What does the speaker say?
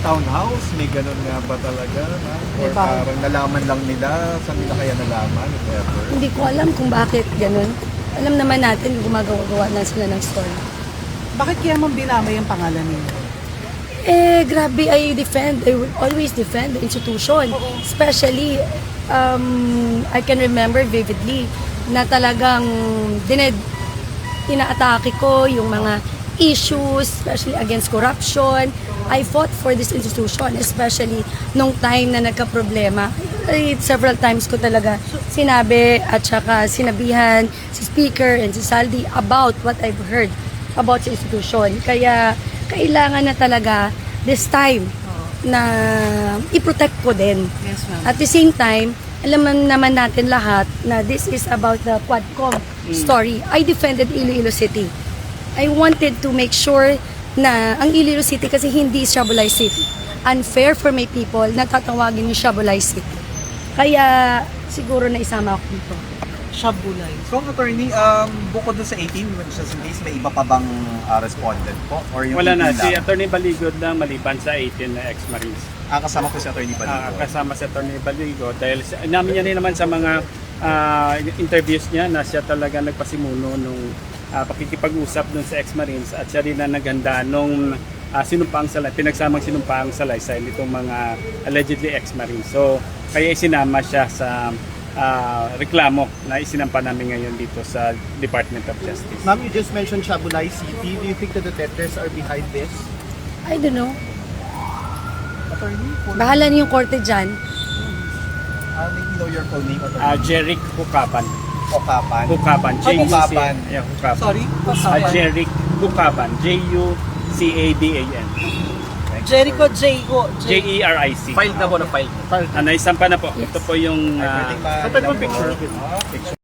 townhouse? May ganun nga ba talaga? Na? Or May parang- parang nalaman lang nila? Saan nila kaya nalaman? If ever? Hindi ko alam kung bakit ganun. Alam naman natin, gumagawa na sila ng story. Bakit kaya mong dinamay ang pangalan ninyo? Grabe, I will always defend the institution. Especially, I can remember vividly na talagang inaatake ko yung mga issues, especially against corruption. I fought for this institution, especially nung time na nagka-problema. Several times ko talaga sinabi at saka sinabihan si Speaker and si Saldi about what I've heard about the institution. Kaya kailangan na talaga this time na i-protect ko din. Yes, ma'am. At the same time, alam naman natin lahat na this is about the Quadcom story. I defended Iloilo City. I wanted to make sure na ang Iloilo City kasi hindi Shabalay City. Unfair for my people na tatawagin yung Shabalay City. Kaya siguro na isama ako dito. Shabulay. So, attorney, bukod doon sa 18 witnesses in case, may iba pa bang respondent po? Or yung Wala na, 18 si lang? Attorney Baligod lang maliban sa 18 na ex-Marines. Kasama po si attorney Baligo. Kasama si Attorney Baligod dahil namin niya rin naman sa mga interviews niya na siya talaga nagpasimuno nung pakikipag-usap dun sa ex-Marines at siya rin na naghanda nung sinumpaang salay, pinagsamang sinumpaang salaysay nitong mga allegedly ex-Marines. So, kaya isinama siya sa reklamo na isinampa namin ngayon dito sa Department of Justice. Ma'am, you just mentioned Shabulay City. Do you think the Dutertes are behind this? I don't know. Attorney, Bahala niyo yung korte dyan. may you know your full name, attorney? Jeric Hukaban. Okapan. Hukaban. Hukaban. Yeah, Hukaban. Sorry? Jeric Hukaban. J-U-C-A-B-A-N. Jericho J.O. J-E-R-I-C. Filed na po na file. Naisampa na po. Ito po yung Pwede ba? Picture.